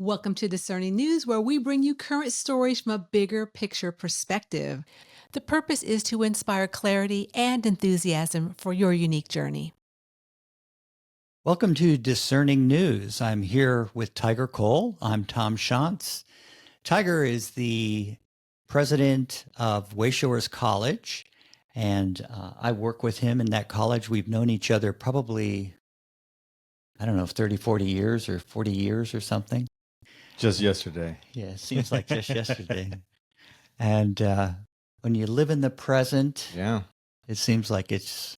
Welcome to Discerning News, where we bring you current stories from a bigger picture perspective. The purpose is to inspire clarity and enthusiasm for your unique journey. Welcome to Discerning News. I'm here with Coll. I'm Tom Shantz. Tiger is the president of Wayshowers College, and I work with him in that college. We've known each other probably, I don't know, 30, 40 years or 40 years or something. Just yesterday. Yeah, it seems like just yesterday. And when you live in the present, Yeah. it seems like it's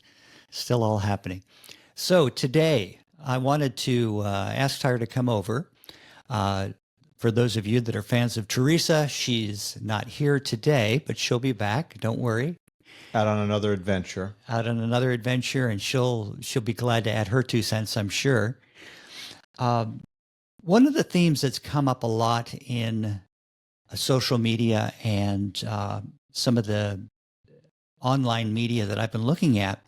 still all happening. So today, I wanted to ask Tyra to come over. For those of you that are fans of Teresa, she's not here today, but she'll be back. Don't worry. Out on another adventure. Out on another adventure, and she'll be glad to add her 2 cents, I'm sure. One of the themes that's come up a lot in social media and some of the online media that I've been looking at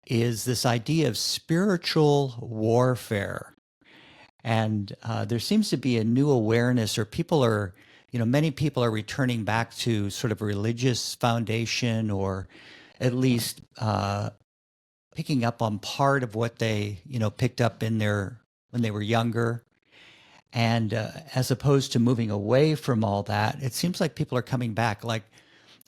is this idea of spiritual warfare. And there seems to be a new awareness, or many people are returning back to sort of a religious foundation, or at least picking up on part of what they, picked up when they were younger. And as opposed to moving away from all that, it seems like people are coming back. Like,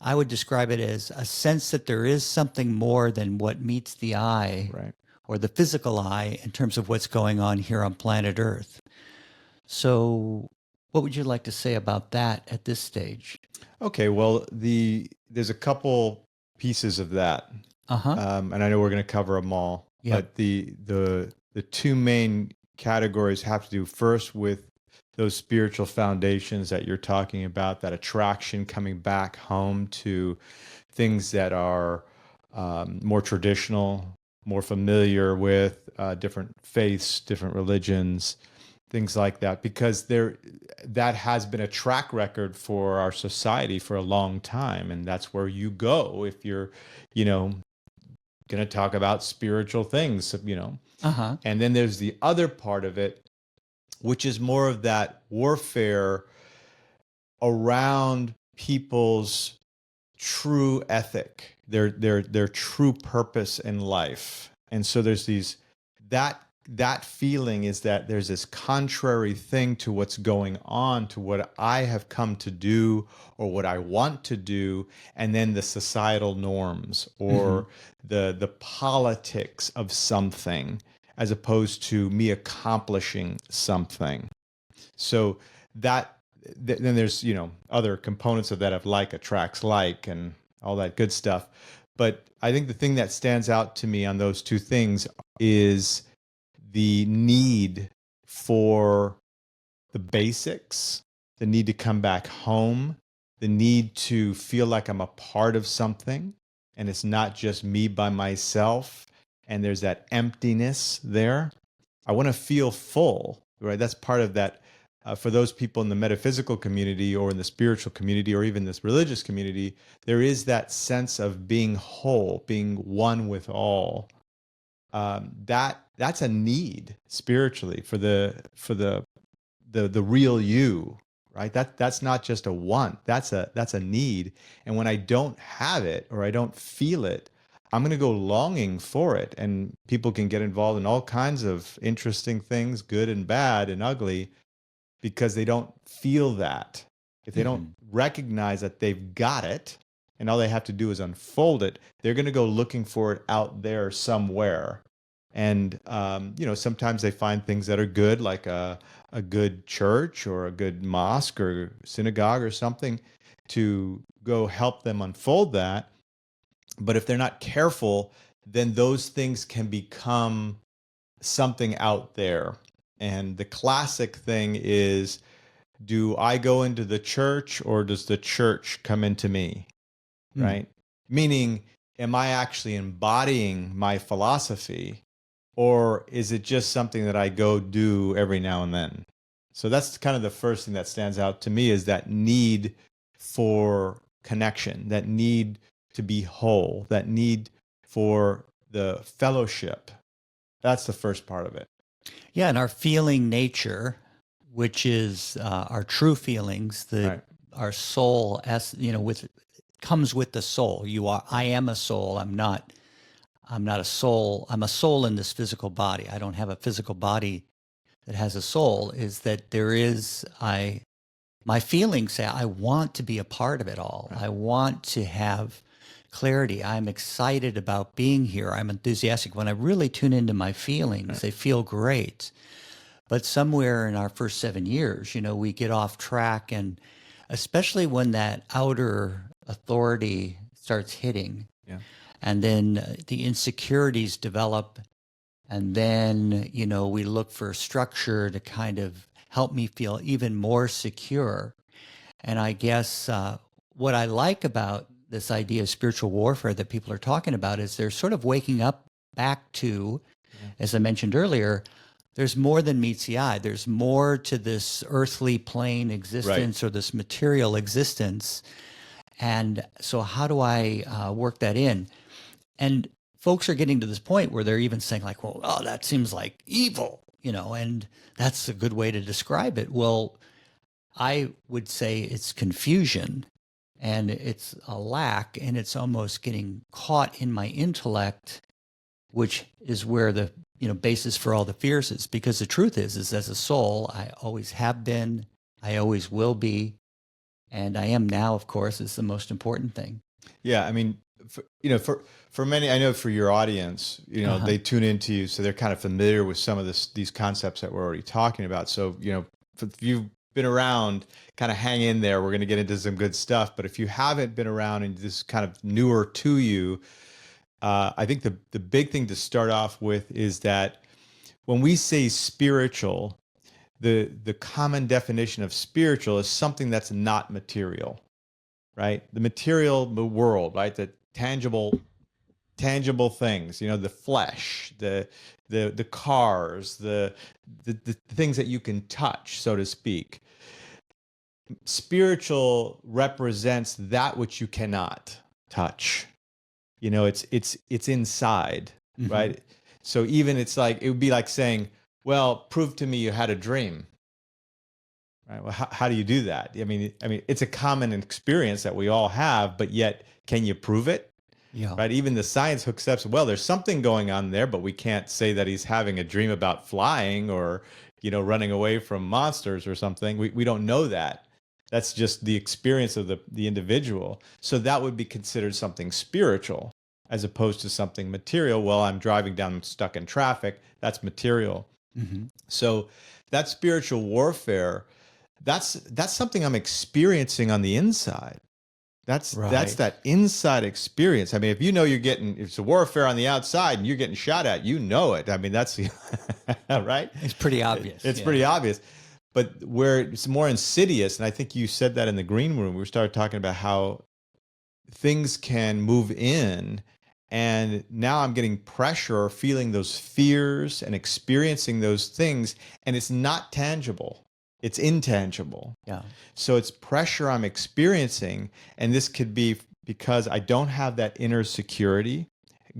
I would describe it as a sense that there is something more than what meets the eye, Right. or the physical eye, in terms of what's going on here on planet Earth. So what would you like to say about that at this stage? Okay. Well, there's a couple pieces of that, and I know we're going to cover them all. Yep. But the two main categories have to do first with those spiritual foundations that you're talking about, that attraction coming back home to things that are more traditional, more familiar with different faiths, different religions, things like that, because that has been a track record for our society for a long time. And that's where you go if you're, going to talk about spiritual things, And then there's the other part of it, which is more of that warfare around people's true ethic, their true purpose in life. And so there's that feeling is that there's this contrary thing to what's going on, to what I have come to do or what I want to do, and then the societal norms or the politics of something, as opposed to me accomplishing something. So then there's, other components of that, of like attracts like and all that good stuff. But I think the thing that stands out to me on those two things is the need for the basics, the need to come back home, the need to feel like I'm a part of something and it's not just me by myself, and there's that emptiness there. I want to feel full, right? That's part of that. For those people in the metaphysical community or in the spiritual community or even this religious community, there is that sense of being whole, being one with all. That's a need spiritually for the real you, right? That's not just a want. That's a need. And when I don't have it or I don't feel it, I'm going to go longing for it. And people can get involved in all kinds of interesting things, good and bad and ugly, because they don't feel that. If they don't recognize that they've got it and all they have to do is unfold it, they're going to go looking for it out there somewhere. And, sometimes they find things that are good, like a good church or a good mosque or synagogue or something, to go help them unfold that. But if they're not careful, then those things can become something out there. And the classic thing is, do I go into the church or does the church come into me? Right? Meaning, am I actually embodying my philosophy, or is it just something that I go do every now and then? So that's kind of the first thing that stands out to me, is that need for connection, that need to be whole, that need for the fellowship. That's the first part of it. Yeah, and our feeling nature, which is our true feelings, Right. our soul, as comes with the soul. I am a soul. I'm not a soul. I'm a soul in this physical body. I don't have a physical body that has a soul. Is that my feelings say I want to be a part of it all. Right. I want to have clarity. I'm excited about being here. I'm enthusiastic. When I really tune into my feelings, Right. they feel great. But somewhere in our first 7 years, we get off track, and especially when that outer authority starts hitting, Yeah. and then the insecurities develop, and then, we look for structure to kind of help me feel even more secure. And I guess what I like about this idea of spiritual warfare that people are talking about is they're sort of waking up back to, as I mentioned earlier, there's more than meets the eye. There's more to this earthly plane existence or this material existence. And so how do I work that in? And folks are getting to this point where they're even saying like, well, oh, that seems like evil, and that's a good way to describe it. Well, I would say it's confusion, and it's a lack, and it's almost getting caught in my intellect, which is where the basis for all the fears is. Because the truth is as a soul, I always have been, I always will be, and I am now, of course, is the most important thing. Yeah, I mean, for many, I know for your audience, they tune into you, so they're kind of familiar with some of these concepts that we're already talking about. So, if you've been around, kind of hang in there. We're going to get into some good stuff. But if you haven't been around and this is kind of newer to you, I think the big thing to start off with is that when we say spiritual, the common definition of spiritual is something that's not material, right? The material, the world, right? The tangible things, the flesh, the cars, the things that you can touch, so to speak. Spiritual represents that which you cannot touch. It's inside, right? So even it would be like saying, well, prove to me you had a dream. Right? Well, how do you do that? I mean, it's a common experience that we all have, but yet, can you prove it? Yeah. Right. Even the science hooks up. Well, there's something going on there, but we can't say that he's having a dream about flying or, running away from monsters or something. We don't know that. That's just the experience of the individual. So that would be considered something spiritual as opposed to something material. Well, I'm driving down stuck in traffic. That's material. So that spiritual warfare, that's something I'm experiencing on the inside. That's that inside experience. I mean, if it's a warfare on the outside and you're getting shot at, it. I mean, that's right. It's pretty obvious. It's pretty obvious. But where it's more insidious, and I think you said that in the green room, we started talking about how things can move in, and now I'm getting pressure or feeling those fears and experiencing those things, and it's not tangible. It's intangible. Yeah. So it's pressure I'm experiencing, and this could be because I don't have that inner security.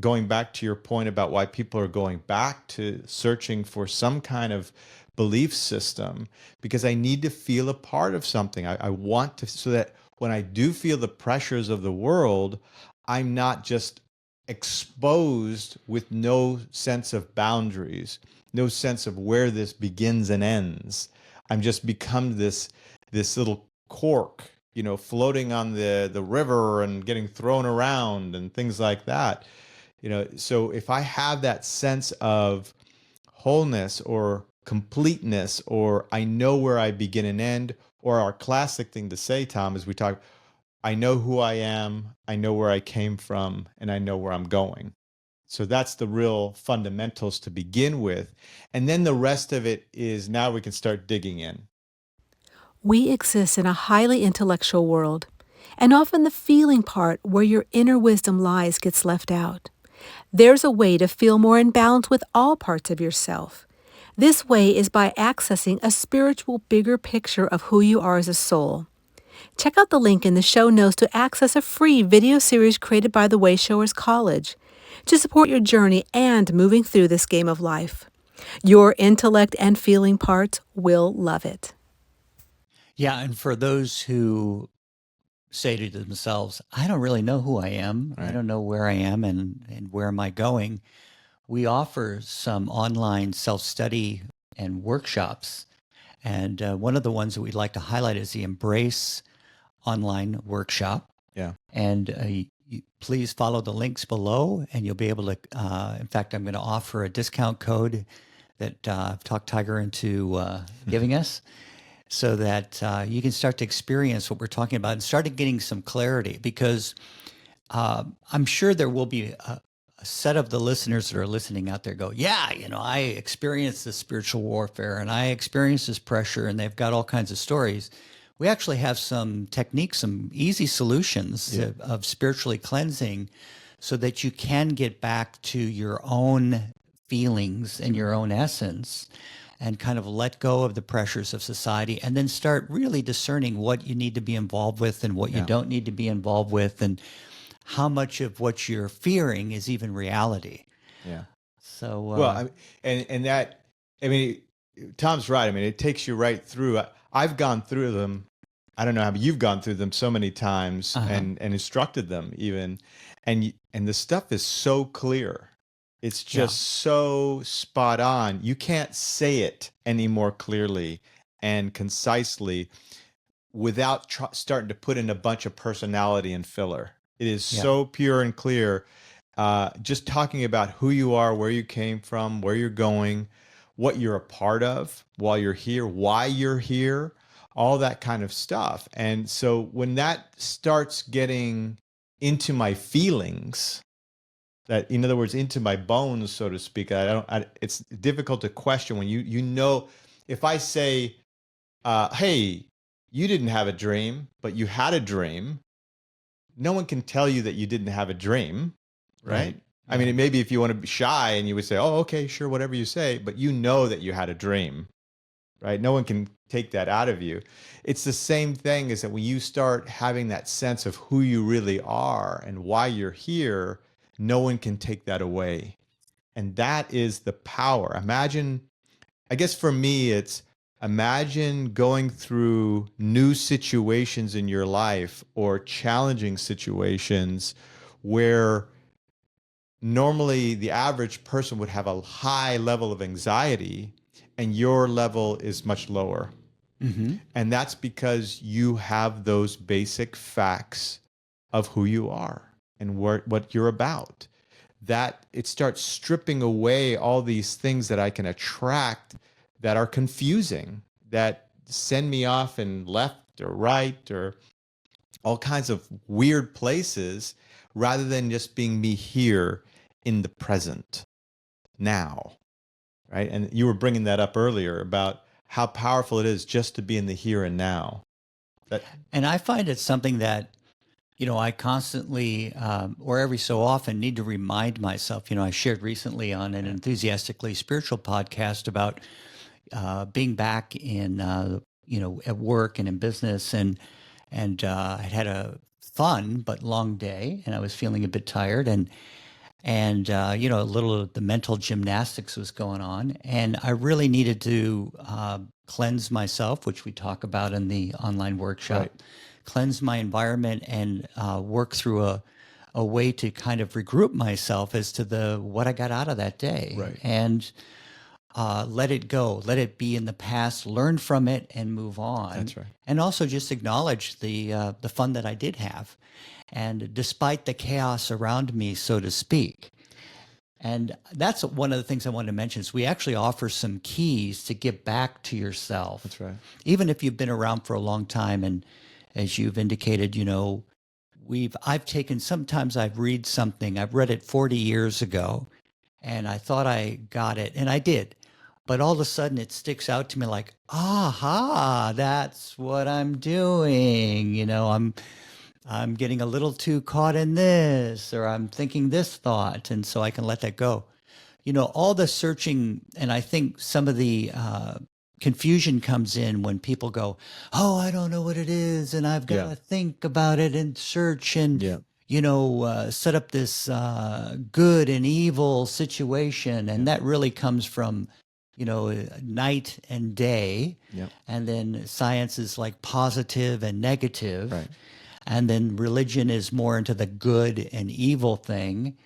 Going back to your point about why people are going back to searching for some kind of belief system, because I need to feel a part of something. I want to, so that when I do feel the pressures of the world, I'm not just exposed with no sense of boundaries, no sense of where this begins and ends. I'm just become this little cork, floating on the river and getting thrown around and things like that. So if I have that sense of wholeness or completeness, or I know where I begin and end, or our classic thing to say, Tom, is we talk, I know who I am, I know where I came from, and I know where I'm going. So that's the real fundamentals to begin with. And then the rest of it is now we can start digging in. We exist in a highly intellectual world, and often the feeling part where your inner wisdom lies gets left out. There's a way to feel more in balance with all parts of yourself. This way is by accessing a spiritual bigger picture of who you are as a soul. Check out the link in the show notes to access a free video series created by the Wayshowers College to support your journey and moving through this game of life. Your intellect and feeling parts will love it. Yeah, and for those who say to themselves, I don't really know who I am. I Right. don't know where I am and where am I going. We offer some online self-study and workshops. And one of the ones that we'd like to highlight is the Embrace online workshop. Yeah. And please follow the links below and you'll be able to, in fact, I'm going to offer a discount code that I've talked Tiger into giving us, so that you can start to experience what we're talking about and start getting some clarity, because I'm sure there will be a set of the listeners that are listening out there go, yeah, I experienced this spiritual warfare and I experienced this pressure, and they've got all kinds of stories. We actually have some techniques, some easy solutions of spiritually cleansing so that you can get back to your own feelings and your own essence and kind of let go of the pressures of society, and then start really discerning what you need to be involved with and what you don't need to be involved with, and how much of what you're fearing is even reality. Yeah. So, Well, and that, I mean, Tom's right. I mean, it takes you right through. I've gone through them. I don't know how you've gone through them so many times and instructed them even, and the stuff is so clear. It's just so spot on. You can't say it any more clearly and concisely without starting to put in a bunch of personality and filler. It is so pure and clear. Just talking about who you are, where you came from, where you're going, what you're a part of while you're here, why you're here, all that kind of stuff. And so when that starts getting into my feelings, that, in other words, into my bones, so to speak, it's difficult to question when you know, if I say, hey, you didn't have a dream, but you had a dream, no one can tell you that you didn't have a dream, right? I mean, maybe if you want to be shy and you would say, oh, okay, sure, whatever you say, but you know that you had a dream, right? No one can take that out of you. It's the same thing, is that when you start having that sense of who you really are and why you're here, no one can take that away. And that is the power. Imagine, I guess for me, it's imagine going through new situations in your life or challenging situations where normally the average person would have a high level of anxiety and your level is much lower. And that's because you have those basic facts of who you are and what you're about. That it starts stripping away all these things that I can attract that are confusing, that send me off in left or right or all kinds of weird places, rather than just being me here in the present now, right? And you were bringing that up earlier about how powerful it is just to be in the here and now. And I find it's something that, I constantly, or every so often, need to remind myself. I shared recently on an Enthusiastically Spiritual podcast about being back in, at work and in business, and I had a fun but long day, and I was feeling a bit tired, and a little of the mental gymnastics was going on, and I really needed to cleanse myself, which we talk about in the online workshop, cleanse my environment, and work through a way to kind of regroup myself as to what I got out of that day, and let it go, let it be in the past, learn from it, and move on. That's right. And also just acknowledge the fun that I did have, and despite the chaos around me, so to speak. And that's one of the things I wanted to mention, is we actually offer some keys to get back to yourself. That's right. Even if you've been around for a long time, and as you've indicated, sometimes I've read something, I've read it 40 years ago, and I thought I got it, and I did. But all of a sudden it sticks out to me like, aha, that's what I'm doing. I'm getting a little too caught in this, or I'm thinking this thought, and so I can let that go. All the searching, and I think some of the confusion comes in when people go, oh, I don't know what it is, and I've got to think about it and search and, set up this good and evil situation. And that really comes from night and day. Yep. And then science is like positive and negative. Right. And then religion is more into the good and evil thing.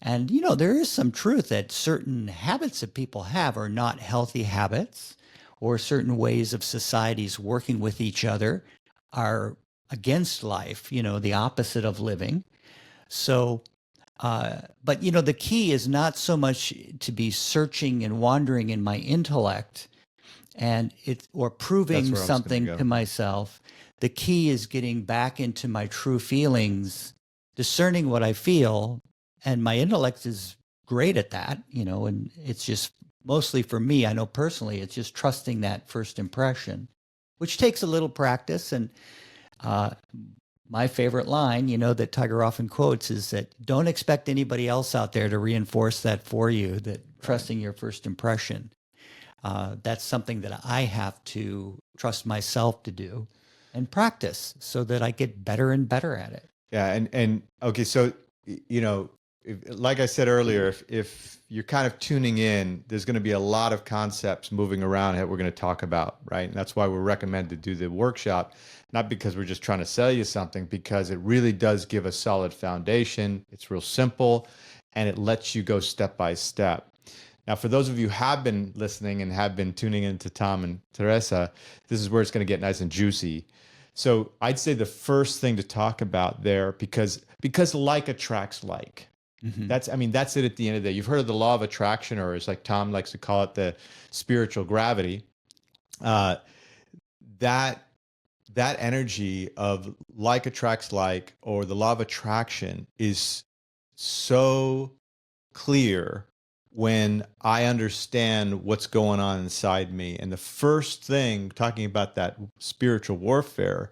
And, there is some truth that certain habits that people have are not healthy habits, or certain ways of societies working with each other are against life, the opposite of living. So, but, the key is not so much to be searching and wandering in my intellect or proving That's where I was gonna something go. to myself. The key is getting back into my true feelings, discerning what I feel. And my intellect is great at that, and it's just mostly for me, I know personally, it's just trusting that first impression, which takes a little practice. And my favorite line, that Tiger often quotes is that don't expect anybody else out there to reinforce that for you, that trusting your first impression. That's something that I have to trust myself to do and practice so that I get better and better at it. Yeah. And okay. So, like I said earlier, if you're kind of tuning in, there's going to be a lot of concepts moving around that we're going to talk about, right? And that's why we recommend to do the workshop, not because we're just trying to sell you something, because it really does give a solid foundation. It's real simple, and it lets you go step by step. Now, for those of you who have been listening and have been tuning into Tom and Teresa, this is where it's going to get nice and juicy. So I'd say the first thing to talk about there, because like attracts like. Mm-hmm. That's it at the end of the day. You've heard of the law of attraction, or as like Tom likes to call it, the spiritual gravity. That energy of like attracts like, or the law of attraction, is so clear when I understand what's going on inside me. And the first thing, talking about that spiritual warfare,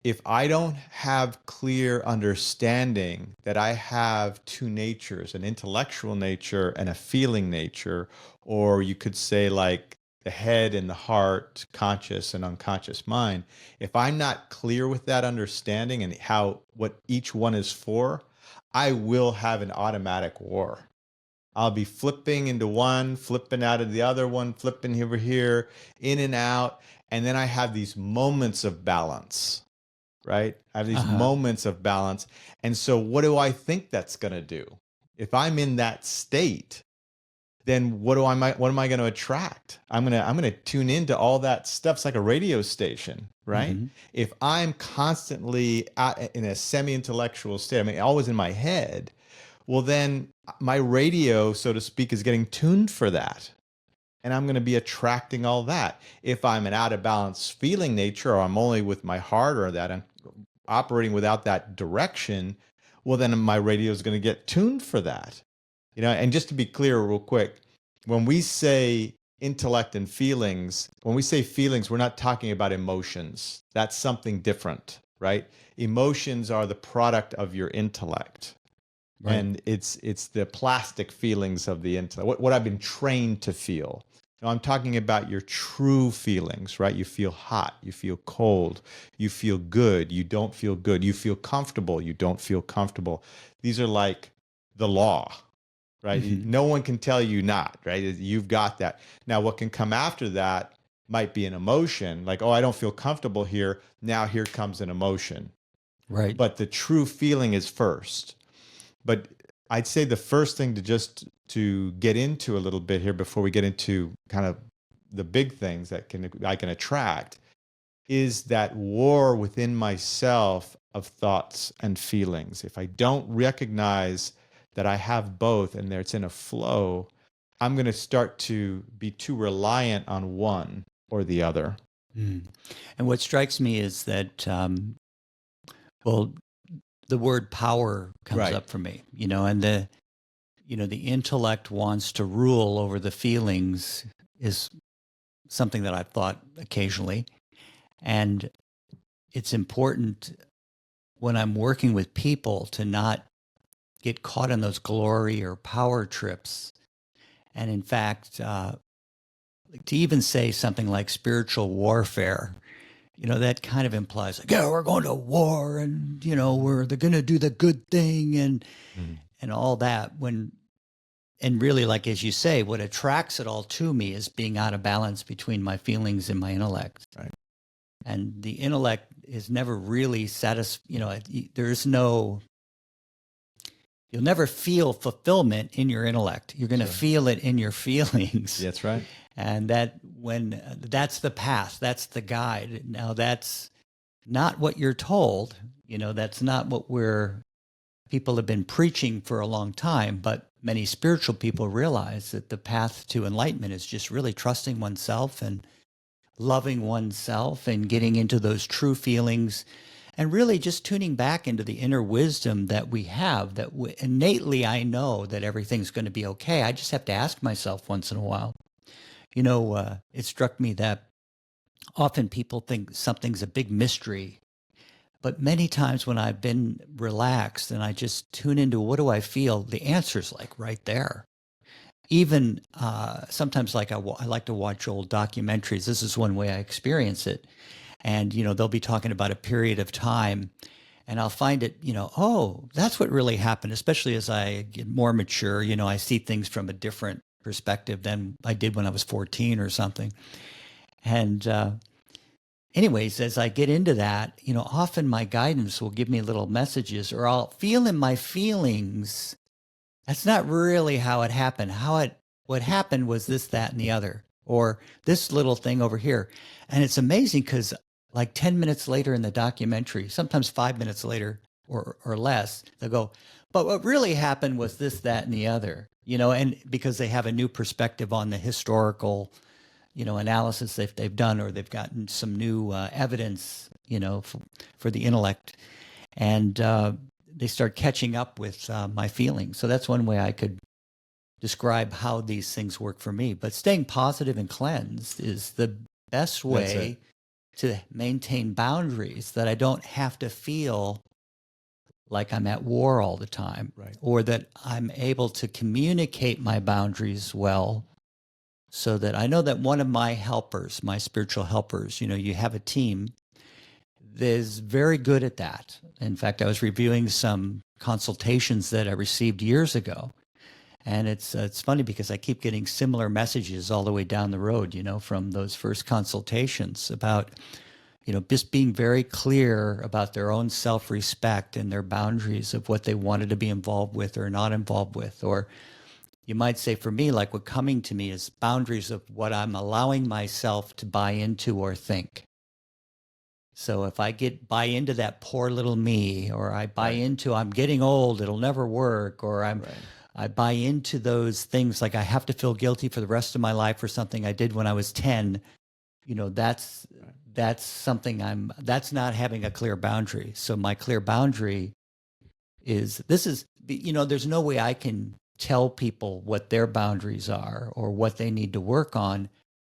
if I don't have clear understanding that I have two natures, an intellectual nature and a feeling nature, or you could say like the head and the heart, conscious and unconscious mind, if I'm not clear with that understanding and what each one is for, I will have an automatic war. I'll be flipping into one, flipping out of the other one, flipping over here, in and out. And then I have these moments of balance. Right? I have these moments of balance. And so what do I think that's going to do? If I'm in that state, then what am I going to attract? I'm going to tune into all that stuff. It's like a radio station, right? Mm-hmm. If I'm constantly in a semi-intellectual state, always in my head, well, then my radio, so to speak, is getting tuned for that. And I'm going to be attracting all that. If I'm an out of balance feeling nature, or I'm only with my heart, or that I'm operating without that direction, well, then my radio is going to get tuned for that. And just to be clear real quick, when we say intellect and feelings, when we say feelings, we're not talking about emotions. That's something different, right? Emotions are the product of your intellect. Right. And it's the plastic feelings of the intellect, what I've been trained to feel. Now, I'm talking about your true feelings, right? You feel hot, you feel cold, you feel good, you don't feel good, you feel comfortable, you don't feel comfortable. These are like the law, right? Mm-hmm. No one can tell you not, right? You've got that. Now, what can come after that might be an emotion, like, oh, I don't feel comfortable here. Now here comes an emotion. Right. But the true feeling is first. But I'd say the first thing to get into a little bit here before we get into kind of the big things that I can attract is that war within myself of thoughts and feelings. If I don't recognize that I have both and it's in a flow, I'm going to start to be too reliant on one or the other. Mm. And what strikes me is that, the word power comes up for me, and the intellect wants to rule over the feelings is something that I've thought occasionally. And it's important when I'm working with people to not get caught in those glory or power trips. And in fact, to even say something like spiritual warfare, that kind of implies like, yeah, we're going to war and, they're going to do the good thing and all that. When and really, like as you say, what attracts it all to me is being out of balance between my feelings and my intellect. Right. And the intellect is never really satisfied. There's no, you'll never feel fulfillment in your intellect. You're going to feel it in your feelings. That's right. And that's the path, that's the guide. Now, that's not what you're told. That's not what people have been preaching for a long time, but many spiritual people realize that the path to enlightenment is just really trusting oneself and loving oneself and getting into those true feelings and really just tuning back into the inner wisdom that we have, that innately I know that everything's going to be okay. I just have to ask myself once in a while. It struck me that often people think something's a big mystery, but many times when I've been relaxed and I just tune into what do I feel, the answer's like right there. Even sometimes, like I like to watch old documentaries. This is one way I experience it. And, they'll be talking about a period of time and I'll find it, oh, that's what really happened, especially as I get more mature. I see things from a different perspective than I did when I was 14 or something. And anyways, as I get into that, often my guidance will give me little messages, or I'll feel in my feelings, that's not really how it happened. What happened was this, that, and the other, or this little thing over here. And it's amazing because like 10 minutes later in the documentary, sometimes 5 minutes later or less, they'll go, but what really happened was this, that, and the other, and because they have a new perspective on the historical, analysis they've done, or they've gotten some new evidence, for the intellect. And they start catching up with my feelings. So that's one way I could describe how these things work for me. But staying positive and cleansed is the best way to maintain boundaries, that I don't have to feel like I'm at war all the time, right, or that I'm able to communicate my boundaries well, so that I know that one of my helpers, my spiritual helpers, you have a team that is very good at that. In fact, I was reviewing some consultations that I received years ago. And it's funny because I keep getting similar messages all the way down the road, from those first consultations about, just being very clear about their own self-respect and their boundaries of what they wanted to be involved with or not involved with. Or you might say for me, like what coming to me is boundaries of what I'm allowing myself to buy into or think. So if I buy into that poor little me, or I buy into I'm getting old, it'll never work, or I buy into those things like I have to feel guilty for the rest of my life for something I did when I was 10, that's something that's not having a clear boundary. So my clear boundary is, there's no way I can tell people what their boundaries are or what they need to work on.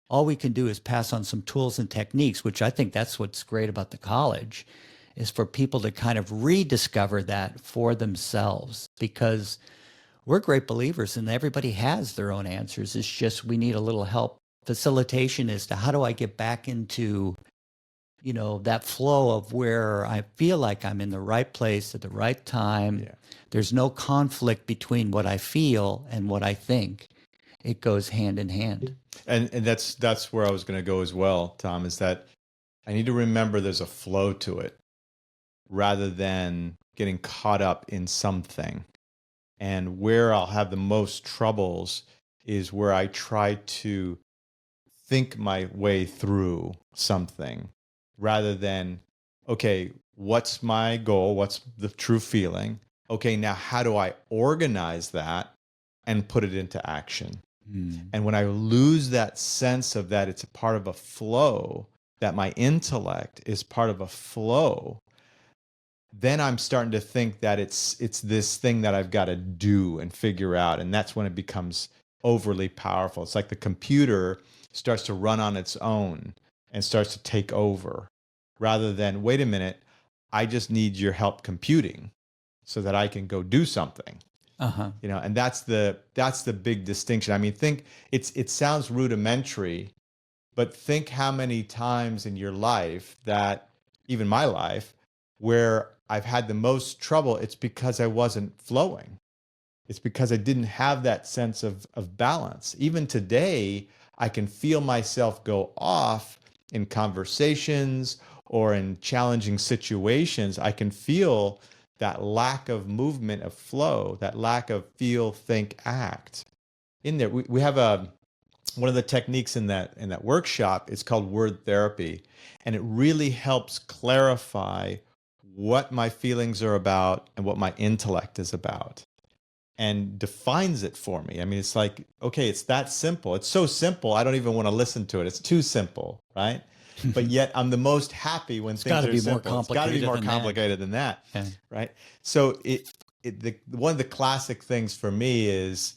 All we can do is pass on some tools and techniques, which I think that's what's great about the college, is for people to kind of rediscover that for themselves, because we're great believers and everybody has their own answers. It's just we need a little help, facilitation as to how do I get back into, that flow of where I feel like I'm in the right place at the right time. Yeah. There's no conflict between what I feel and what I think. It goes hand in hand. And that's where I was going to go as well, Tom, is that I need to remember there's a flow to it rather than getting caught up in something. And where I'll have the most troubles is where I try to think my way through something rather than, okay, what's my goal? What's the true feeling? Okay, now how do I organize that and put it into action? And when I lose that sense of that it's a part of a flow, that my intellect is part of a flow, then I'm starting to think that it's this thing that I've got to do and figure out. And that's when it becomes overly powerful. It's like the computer starts to run on its own and starts to take over, rather than, wait a minute, I just need your help computing so that I can go do something. And that's the big distinction. I mean, it sounds rudimentary, but think how many times in your life, that even my life, where I've had the most trouble, it's because I wasn't flowing. It's because I didn't have that sense of balance. Even today, I can feel myself go off in conversations or in challenging situations. I can feel that lack of movement, of flow, that lack of feel, think, act in there. We have one of the techniques in that workshop is called word therapy, and it really helps clarify what my feelings are about and what my intellect is about, and defines it for me. I mean, it's like, okay, it's that simple. It's so simple, I don't even want to listen to it. It's too simple, right? But yet I'm the most happy when things are simple. It's got to be more complicated than that, Yeah. right? So one of the classic things for me is,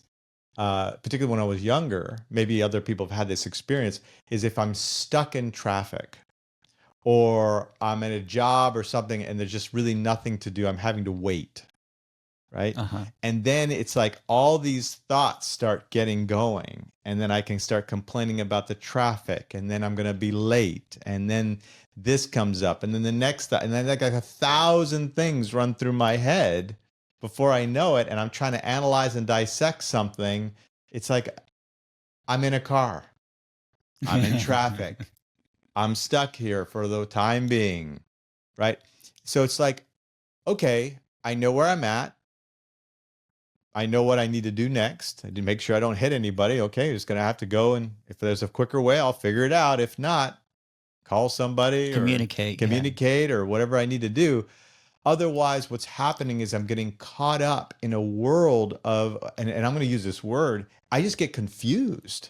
particularly when I was younger, maybe other people have had this experience, is if I'm stuck in traffic or I'm at a job or something and there's just really nothing to do, I'm having to wait, right? And then it's like all these thoughts start getting going, and then I can start complaining about the traffic, and then I'm going to be late, and then this comes up, and then the next thought, and then like 1,000 things run through my head before I know it, and I'm trying to analyze and dissect something. It's like I'm in a car, I'm in traffic, I'm stuck here for the time being, right? So it's like, okay, I know where I'm at. I know what I need to do next. I need to make sure I don't hit anybody. Okay, I'm just going to have to go, and if there's a quicker way, I'll figure it out. If not, call somebody, communicate or whatever I need to do. Otherwise, what's happening is I'm getting caught up in a world of, and I'm going to use this word, I just get confused.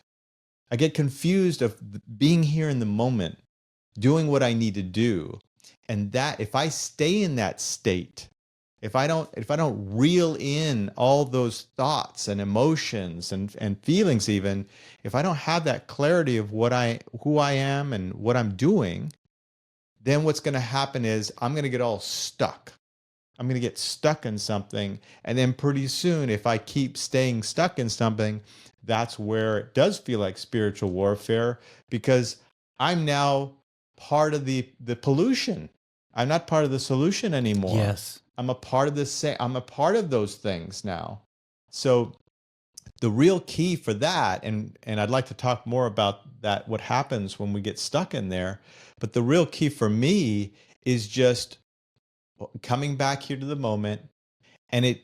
I get confused of being here in the moment, doing what I need to do. And that if I stay in that state, if I don't reel in all those thoughts and emotions and feelings, even if I don't have that clarity of who I am and what I'm doing, then what's going to happen is I'm going to get all stuck. I'm going to get stuck in something. And then pretty soon, if I keep staying stuck in something, that's where it does feel like spiritual warfare, because I'm now part of the pollution. I'm not part of the solution anymore. Yes. I'm a part of I'm a part of those things now. So the real key for that, and I'd like to talk more about that, what happens when we get stuck in there. But the real key for me is just coming back here to the moment. And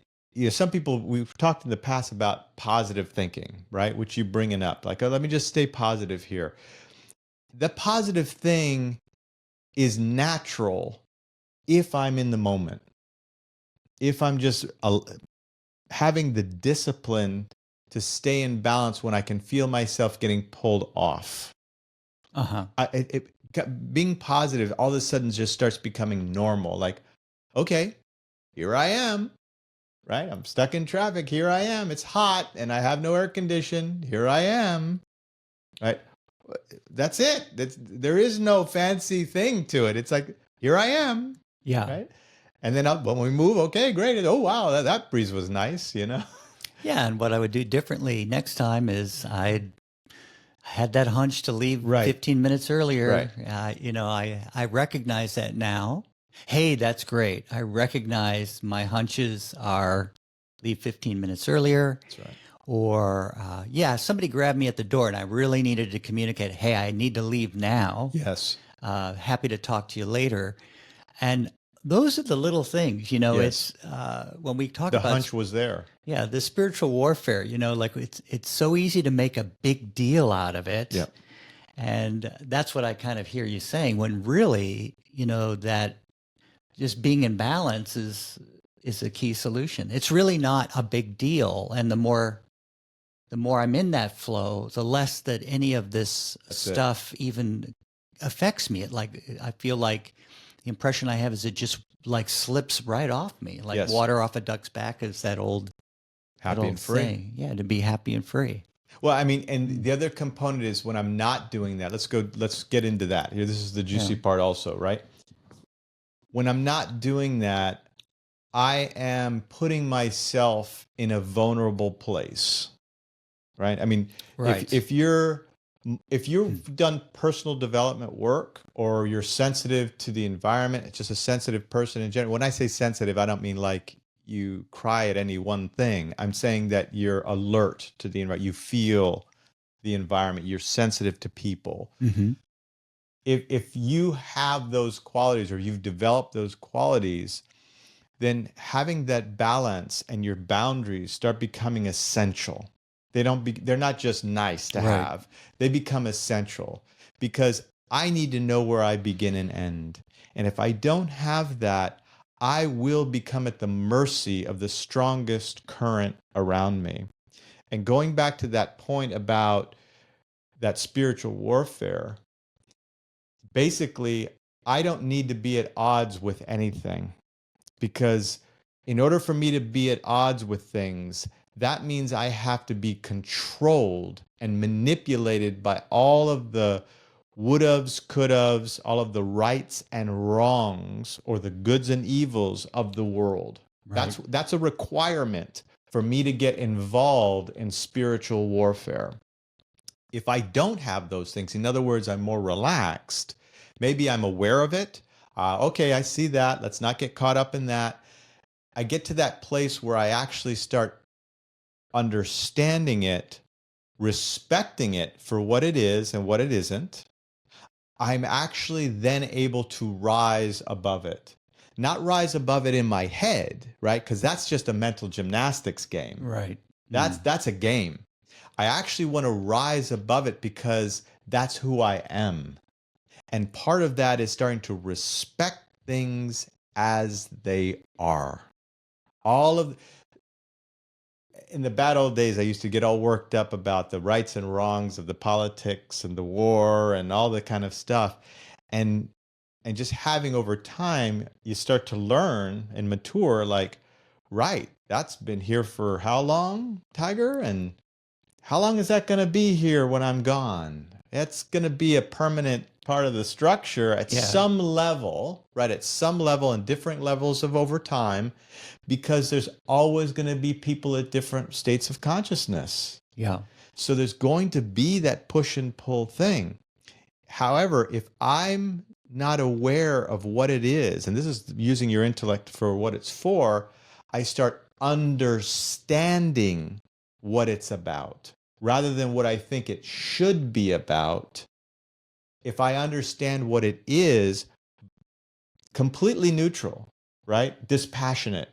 some people, we've talked in the past about positive thinking, right? Which you bringing up, like, oh, let me just stay positive here. The positive thing is natural if I'm in the moment. If I'm just having the discipline to stay in balance when I can feel myself getting pulled off. Being positive all of a sudden just starts becoming normal. Like, okay, here I am, right? I'm stuck in traffic. Here I am. It's hot and I have no air condition. Here I am, right? That's it. There is no fancy thing to it. It's like, here I am. Yeah. Right. And then when we move, okay, great. Oh, wow, that breeze was nice, Yeah, and what I would do differently next time is I had that hunch to leave 15 minutes earlier. Right. I recognize that now. Hey, that's great. I recognize my hunches are leave 15 minutes earlier. That's right. Or, somebody grabbed me at the door and I really needed to communicate, hey, I need to leave now. Yes. Happy to talk to you later. And those are the little things, Yes. It's when we talk the about— The hunch was there. Yeah, the spiritual warfare, like it's so easy to make a big deal out of it. Yeah. And that's what I kind of hear you saying, when really, that just being in balance is a key solution. It's really not a big deal. And the more I'm in that flow, the less that any of this stuff even affects me. I feel like the impression I have is it just like slips right off me, like water off a duck's back, is that old happy and free saying. Yeah, to be happy and free. Well, I mean, and the other component is when I'm not doing that. Let's get into that here. This is the juicy part also, right? When I'm not doing that, I am putting myself in a vulnerable place, right? I mean, if you've done personal development work, or you're sensitive to the environment, it's just a sensitive person in general. When I say sensitive, I don't mean like you cry at any one thing. I'm saying that you're alert to the environment. You feel the environment. You're sensitive to people. Mm-hmm. If you have those qualities or you've developed those qualities, then having that balance and your boundaries start becoming essential. They're not just nice to Right. have. They become essential because I need to know where I begin and end. And if I don't have that, I will become at the mercy of the strongest current around me. And going back to that point about that spiritual warfare, basically, I don't need to be at odds with anything, because in order for me to be at odds with things, that means I have to be controlled and manipulated by all of the would-haves, could-haves, all of the rights and wrongs, or the goods and evils of the world. Right. That's a requirement for me to get involved in spiritual warfare. If I don't have those things, in other words, I'm more relaxed, maybe I'm aware of it. Okay, I see that. Let's not get caught up in that. I get to that place where I actually start understanding it, respecting it for what it is and what it isn't. I'm actually then able to rise above it. Not rise above it in my head, right? Because that's just a mental gymnastics game. Right. That's a game. I actually want to rise above it because that's who I am. And part of that is starting to respect things as they are. In the bad old days, I used to get all worked up about the rights and wrongs of the politics and the war and all that kind of stuff. And just having over time, you start to learn and mature, like, right, that's been here for how long, Tiger? And how long is that going to be here when I'm gone? It's going to be a permanent part of the structure at some level, right? At some level and different levels of over time, because there's always going to be people at different states of consciousness. Yeah. So there's going to be that push and pull thing. However, if I'm not aware of what it is, and this is using your intellect for what it's for, I start understanding what it's about rather than what I think it should be about. If I understand what it is, completely neutral, right? Dispassionate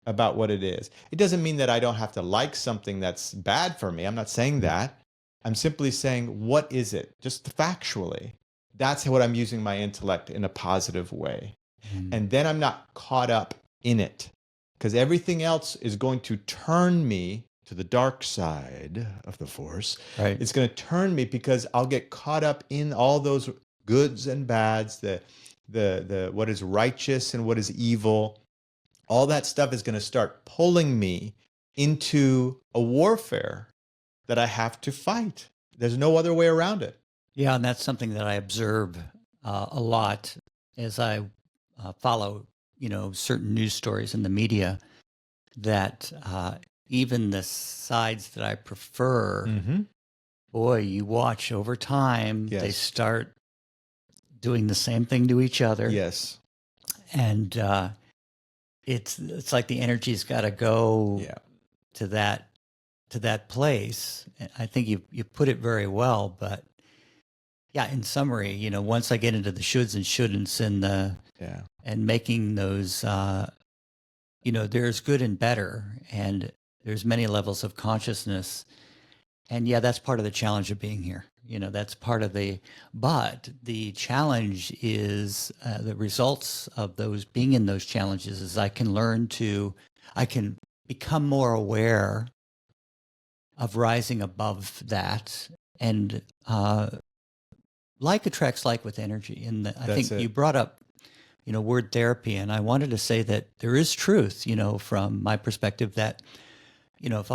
about what it is. It doesn't mean that I don't have to like something that's bad for me. I'm not saying that. I'm simply saying, what is it? Just factually. That's what I'm using my intellect in a positive way. And then I'm not caught up in it, because everything else is going to turn me to the dark side of the force. Right. It's going to turn me because I'll get caught up in all those goods and bads, the what is righteous and what is evil. All that stuff is going to start pulling me into a warfare that I have to fight. There's no other way around it. Yeah, and that's something that I observe a lot as I follow, certain news stories in the media, that even the sides that I prefer, boy, you watch over time, they start doing the same thing to each other. Yes. And it's like the energy's got to go to that place. And I think you put it very well, but yeah, in summary, once I get into the shoulds and shouldn'ts and making those, there's good and better, and there's many levels of consciousness. And yeah, that's part of the challenge of being here. That's part of but the challenge is the results of those being in those challenges is I can become more aware of rising above that, and like attracts like with energy. And I think you brought up, word therapy, and I wanted to say that there is truth, from my perspective, that if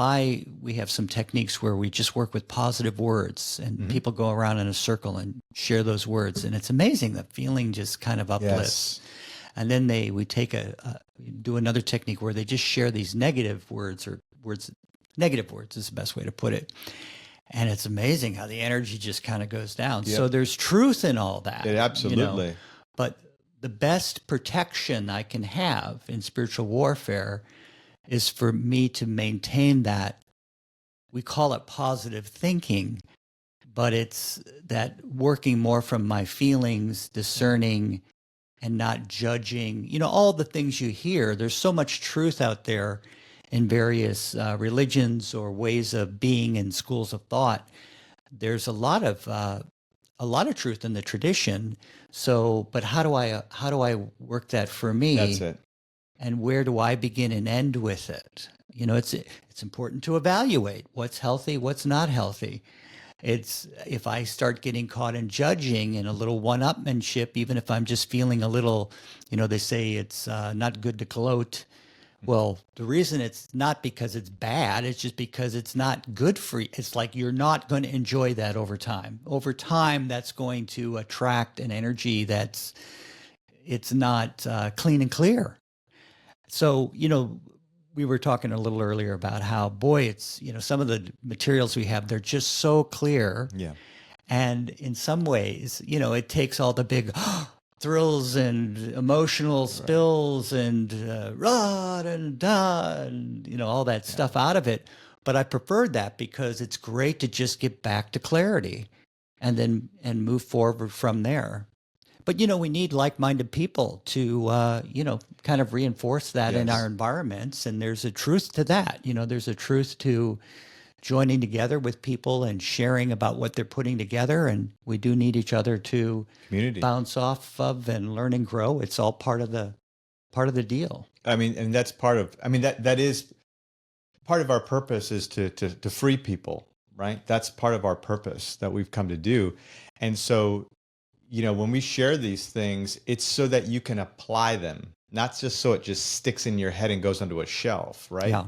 we have some techniques where we just work with positive words, and people go around in a circle and share those words, and it's amazing, the feeling just kind of uplifts. And then we do another technique where they just share these negative words negative words is the best way to put it. And it's amazing how the energy just kind of goes down. So there's truth in all that. Absolutely. But the best protection I can have in spiritual warfare is for me to maintain that. We call it positive thinking, but it's that working more from my feelings, discerning, and not judging. All the things you hear, there's so much truth out there in various religions or ways of being in schools of thought. There's a lot of truth in the tradition. So, but how do I work that for me? That's it. And where do I begin and end with it? It's important to evaluate what's healthy, what's not healthy. It's if I start getting caught in judging and a little one-upmanship, even if I'm just feeling a little, they say it's not good to gloat. Well, the reason it's not because it's bad, it's just because it's not good for you. It's like you're not going to enjoy that over time. Over time, that's going to attract an energy it's not clean and clear. So, we were talking a little earlier about how, boy, it's, some of the materials we have, they're just so clear. Yeah. And in some ways, it takes all the big thrills and emotional spills and rah and da and, all that stuff out of it. But I preferred that because it's great to just get back to clarity and move forward from there. But, we need like-minded people to, kind of reinforce that in our environments. And there's a truth to that. There's a truth to joining together with people and sharing about what they're putting together. And we do need each other to Community. Bounce off of and learn and grow. It's all part of the deal. I mean, and that's that is part of our purpose is to free people, right? That's part of our purpose that we've come to do. And so, when we share these things, it's so that you can apply them, not just so it just sticks in your head and goes onto a shelf, right? Yeah.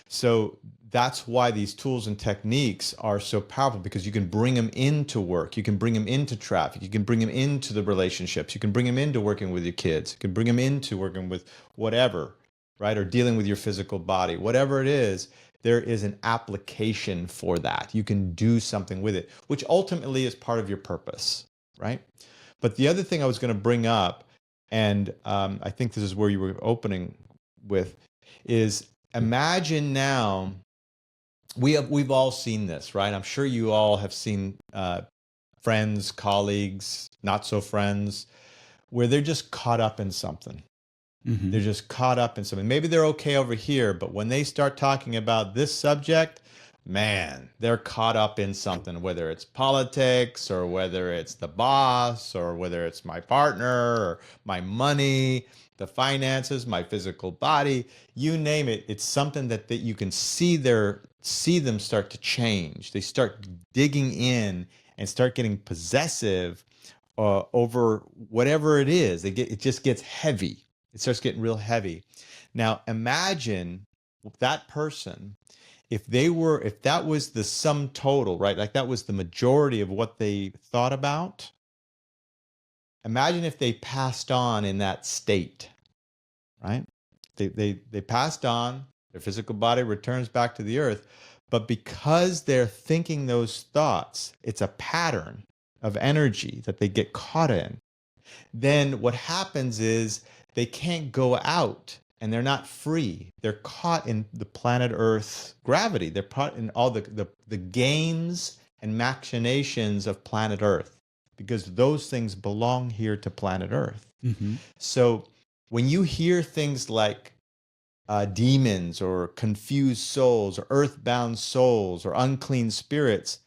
So that's why these tools and techniques are so powerful, because you can bring them into work, you can bring them into traffic, you can bring them into the relationships, you can bring them into working with your kids, you can bring them into working with whatever, right? Or dealing with your physical body, whatever it is, there is an application for that. You can do something with it, which ultimately is part of your purpose, right? But the other thing I was going to bring up, and I think this is where you were opening with, is imagine now, we've all seen this, right? I'm sure you all have seen friends, colleagues, not so friends, where they're just caught up in something. Mm-hmm. They're just caught up in something. Maybe they're okay over here, but when they start talking about this subject, man, they're caught up in something, whether it's politics or whether it's the boss or whether it's my partner or my money, the finances, my physical body, you name it. It's something that you can see them start to change. They start digging in and start getting possessive over whatever it is. It just gets heavy. It starts getting real heavy. Now imagine that person, if that was the sum total, right? Like that was the majority of what they thought about. Imagine if they passed on in that state, right? They passed on, their physical body returns back to the earth, but because they're thinking those thoughts, it's a pattern of energy that they get caught in. Then what happens is they can't go out and they're not free. They're caught in the planet Earth's gravity. They're caught in all the games and machinations of planet Earth, because those things belong here to planet Earth. Mm-hmm. So when you hear things like demons or confused souls or earthbound souls or unclean spirits,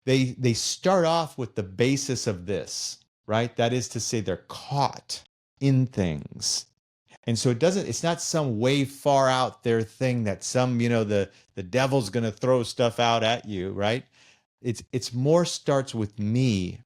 they start off with the basis of this, right? That is to say, they're caught in things. And so it's not some way far out there thing that the devil's going to throw stuff out at you, right? It's more starts with me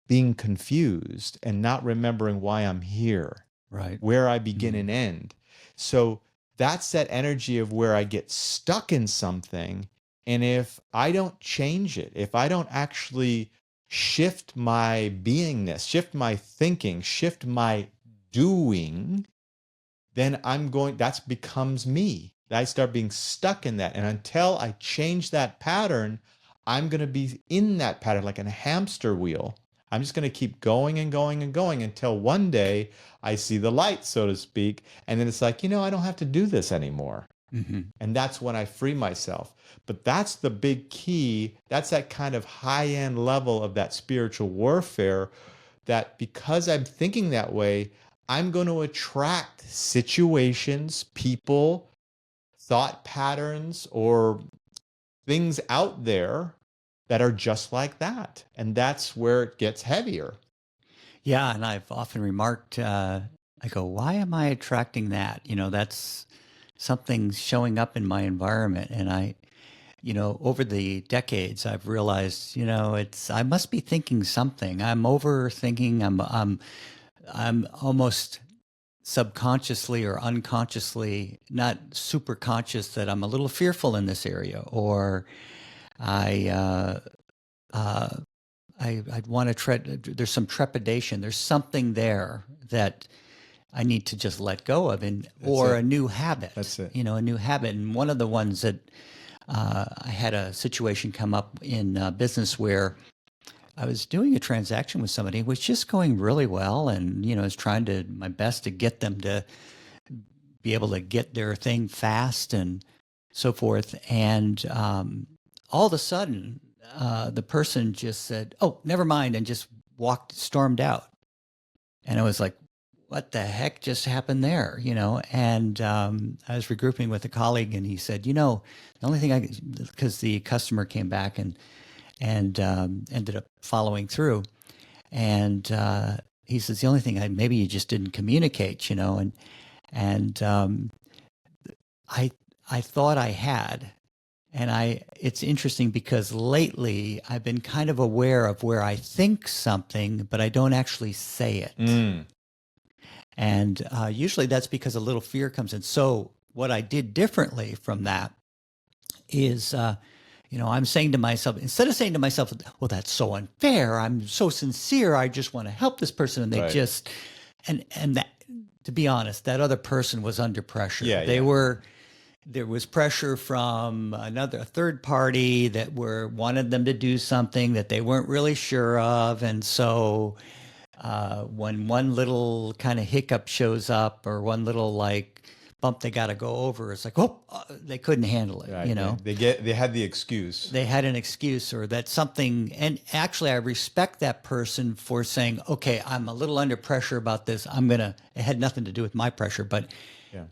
being confused and not remembering why I'm here, right? Where I begin and end. So that's that energy of where I get stuck in something. And if I don't change it, if I don't actually shift my beingness, shift my thinking, shift my doing, then that becomes me. I start being stuck in that. And until I change that pattern, I'm going to be in that pattern like a hamster wheel. I'm just going to keep going and going and going until one day I see the light, so to speak. And then it's like, I don't have to do this anymore. And that's when I free myself. But that's the big key. That's that kind of high end level of that spiritual warfare, that because I'm thinking that way, I'm going to attract situations, people, thought patterns, or things out there that are just like that. And that's where it gets heavier. Yeah, and I've often remarked, I go, why am I attracting that? That's something showing up in my environment. And over the decades, I've realized, I must be thinking something. I'm overthinking. I'm almost subconsciously or unconsciously, not super conscious, that I'm a little fearful in this area, or I I'd want to there's some trepidation. There's something there that I need to just let go of, or a new habit. That's it. A new habit. And one of the ones that I had a situation come up in business where I was doing a transaction with somebody. It was just going really well, and I was trying my best to get them to be able to get their thing fast and so forth. And all of a sudden, the person just said, "Oh, never mind," and just stormed out. And I was like, "What the heck just happened there?" And I was regrouping with a colleague, and he said, "The only thing because the customer came back and ended up following through, and he says, the only thing maybe you just didn't communicate, and I thought I had." And it's interesting because lately I've been kind of aware of where I think something, but I don't actually say it. And usually that's because a little fear comes in. So what I did differently from that is, I'm saying to myself, instead of saying to myself, "Well, that's so unfair. I'm so sincere. I just want to help this person." And they Right. and that, to be honest, that other person was under pressure. Yeah. There was pressure from a third party that wanted them to do something that they weren't really sure of. And so when one little kind of hiccup shows up, or one little bump they got to go over, it's like, they couldn't handle it. Right. They had the excuse. They had an excuse, or that something. And actually, I respect that person for saying, "Okay, I'm a little under pressure about this. It had nothing to do with my pressure, but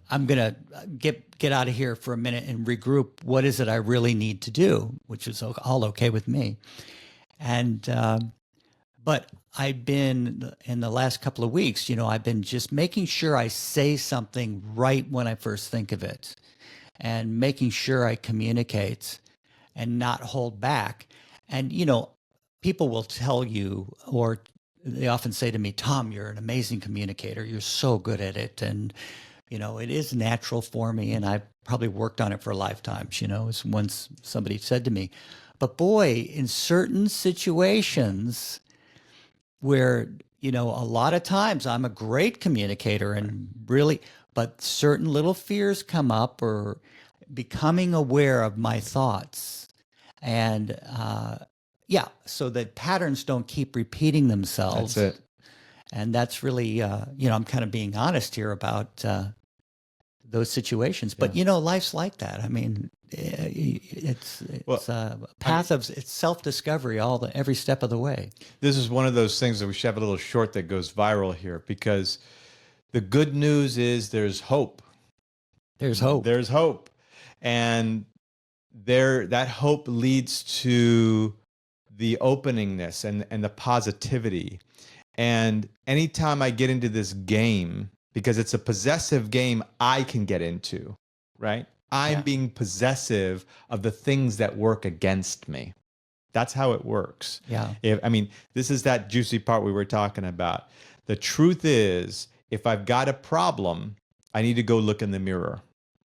I'm going to get out of here for a minute and regroup. What is it I really need to do?" Which is all okay with me. And, but I've been, in the last couple of weeks, I've been just making sure I say something right when I first think of it, and making sure I communicate and not hold back. And, people will tell you, or they often say to me, "Tom, you're an amazing communicator. You're so good at it." And, it is natural for me, and I've probably worked on it for lifetimes, as once somebody said to me. But boy, in certain situations where, a lot of times I'm a great communicator and really, but certain little fears come up, or becoming aware of my thoughts. And so that patterns don't keep repeating themselves. That's it. And that's really, I'm kind of being honest here about those situations. But, life's like that. I mean, it's a path of it's self-discovery every step of the way. This is one of those things that we should have a little short that goes viral here, because the good news is there's hope. There's hope. There's hope. And that hope leads to the openingness and the positivity. And anytime I get into this game, because it's a possessive game I can get into, right? I'm being possessive of the things that work against me. That's how it works. Yeah. This is that juicy part we were talking about. The truth is, if I've got a problem, I need to go look in the mirror.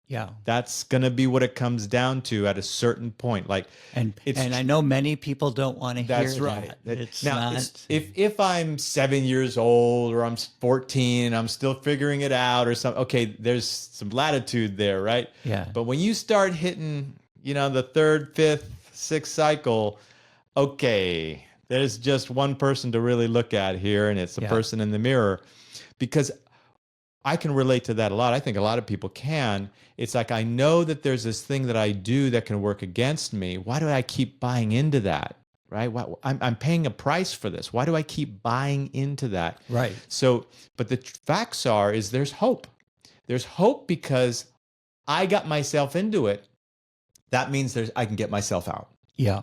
Yeah. That's going to be what it comes down to at a certain point. And I know many people don't want to hear that. That's right. It's now, not. If I'm 7 years old, or I'm 14 and I'm still figuring it out or something, okay, there's some latitude there, right? Yeah. But when you start hitting, the third, fifth, sixth cycle, okay, there's just one person to really look at here, and it's the person in the mirror. Because I can relate to that a lot. I think a lot of people can. It's like, I know that there's this thing that I do that can work against me. Why do I keep buying into that? Right? I'm paying a price for this. Why do I keep buying into that? Right. So, but the facts is there's hope. There's hope because I got myself into it. That means I can get myself out. Yeah.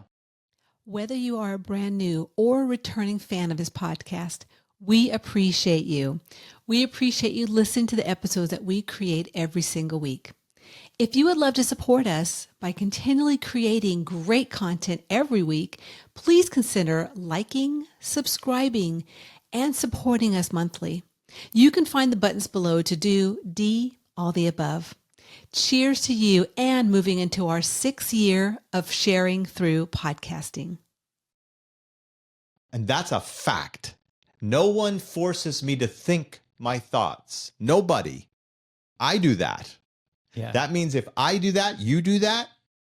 Whether you are a brand new or a returning fan of his podcast, we appreciate you. We appreciate you listening to the episodes that we create every single week. If you would love to support us by continually creating great content every week, please consider liking, subscribing, and supporting us monthly. You can find the buttons below to do all the above. Cheers to you and moving into our 6th year of sharing through podcasting. And that's a fact. No one forces me to think my thoughts. Nobody. I do that. Yeah. That means if I do that,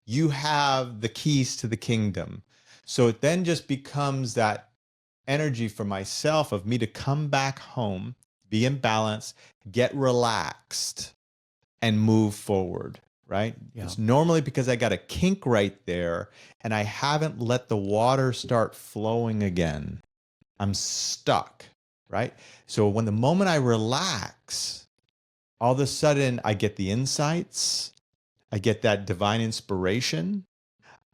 you have the keys to the kingdom. So it then just becomes that energy for myself of me to come back home, be in balance, get relaxed, and move forward, right? Yeah. It's normally because I got a kink right there and I haven't let the water start flowing again. I'm stuck, right? So when the moment I relax, all of a sudden I get the insights, I get that divine inspiration.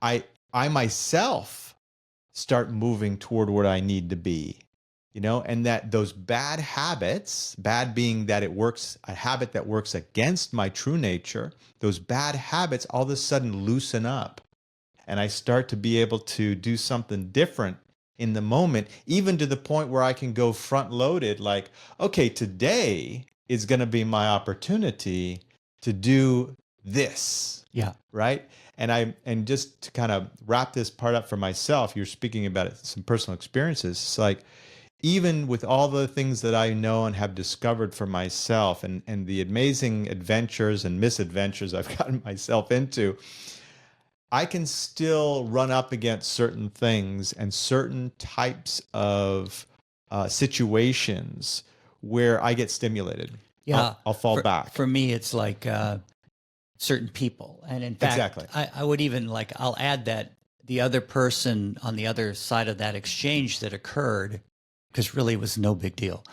I myself start moving toward where I need to be. And that those bad habits, bad being that a habit that works against my true nature, those bad habits all of a sudden loosen up. And I start to be able to do something different in the moment, even to the point where I can go front loaded, like, okay, today is going to be my opportunity to do this. Yeah. Right. And just to kind of wrap this part up for myself, you're speaking about some personal experiences. It's like, even with all the things that I know and have discovered for myself and the amazing adventures and misadventures I've gotten myself into, I can still run up against certain things and certain types of situations where I get stimulated. Yeah. I'll fall back. For me, it's like certain people. And in fact, Exactly. I would even I'll add that the other person on the other side of that exchange that occurred, because really it was no big deal.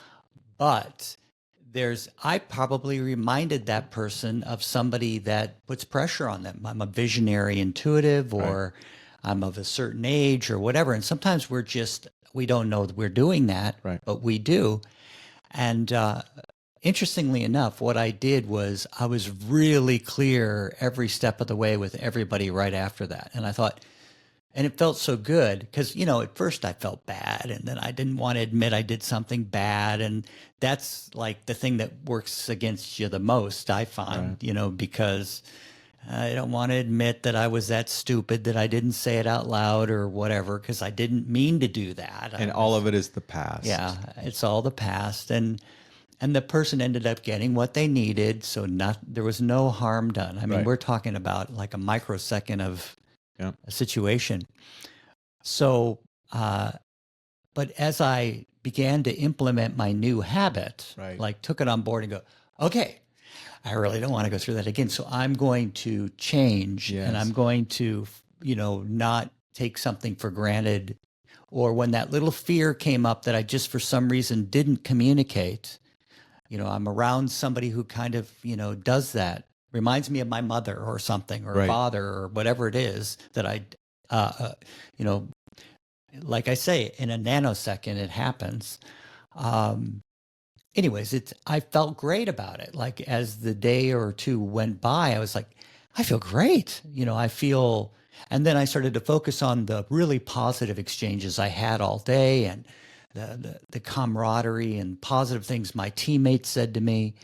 But I probably reminded that person of somebody that puts pressure on them. I'm a visionary intuitive, or I'm of a certain age or whatever. And sometimes we don't know that we're doing that, Right. but we do. And interestingly enough, what I did was I was really clear every step of the way with everybody right after that. And I thought, and it felt so good because, at first I felt bad and then I didn't want to admit I did something bad. And that's like the thing that works against you the most, I find, because I don't want to admit that I was that stupid that I didn't say it out loud or whatever, because I didn't mean to do that. And all of it is the past. Yeah, it's all the past. And the person ended up getting what they needed. So there was no harm done. I mean, Right. we're talking about like a microsecond of Yeah. a situation. So, but as I began to implement my new habit, Right. took it on board and go, okay, I really don't want to go through that again. So I'm going to change and I'm going to, not take something for granted. Or when that little fear came up that I just for some reason didn't communicate, I'm around somebody who kind of, does that. Reminds me of my mother or something, or Right. father, or whatever it is that like I say, in a nanosecond, it happens. Anyways, I felt great about it. Like as the day or two went by, I was like, I feel great. And then I started to focus on the really positive exchanges I had all day and the camaraderie and positive things my teammates said to me.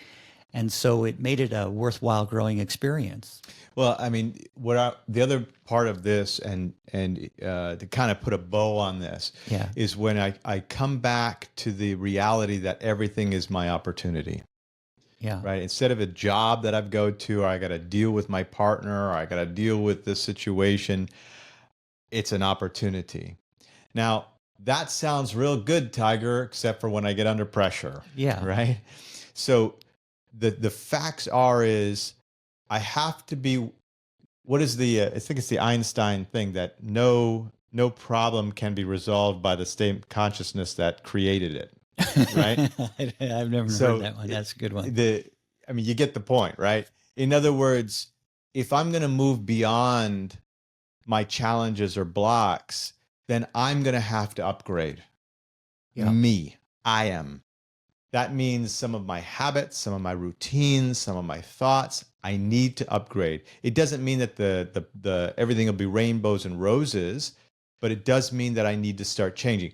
And so it made it a worthwhile growing experience. Well, I mean, the other part of this, and to kind of put a bow on this, is when I come back to the reality that everything is my opportunity. Yeah. Right. Instead of a job that I've go to, or I got to deal with my partner, or I got to deal with this situation, it's an opportunity. Now, that sounds real good, Tiger, except for when I get under pressure. Yeah. Right. So the facts are is I have to be, what is the I think it's the Einstein thing that no problem can be resolved by the state consciousness that created it, right? I've never heard So that one. That's a good one. I mean, you get the point, right? In other words, if I'm going to move beyond my challenges or blocks, then I'm going to have to upgrade. Yeah. Me, I am. That means some of my habits, some of my routines, some of my thoughts, I need to upgrade. It doesn't mean that the everything will be rainbows and roses, but it does mean that I need to start changing.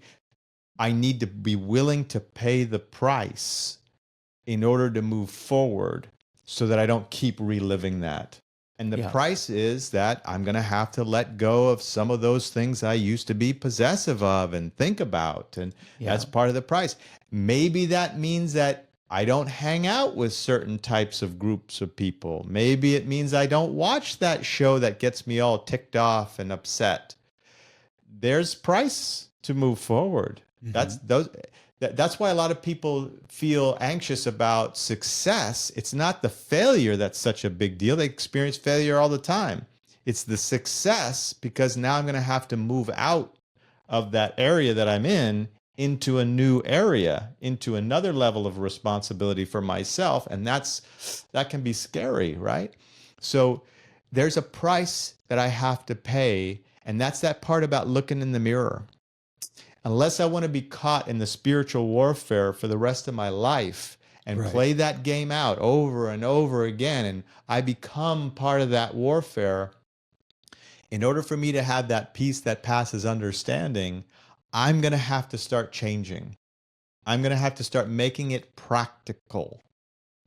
I need to be willing to pay the price in order to move forward so that I don't keep reliving that. And the price is that I'm going to have to let go of some of those things I used to be possessive of and think about. And that's part of the price. Maybe that means that I don't hang out with certain types of groups of people. Maybe it means I don't watch that show that gets me all ticked off and upset. There's price to move forward. That's why a lot of people feel anxious about success. It's not the failure that's such a big deal. They experience failure all the time. It's the success, because now I'm going to have to move out of that area that I'm in into a new area, into another level of responsibility for myself. And that can be scary, right? So there's a price that I have to pay. And that's that part about looking in the mirror. Unless I want to be caught in the spiritual warfare for the rest of my life and play that game out over and over again, and I become part of that warfare, in order for me to have that peace that passes understanding, I'm going to have to start changing. I'm going to have to start making it practical,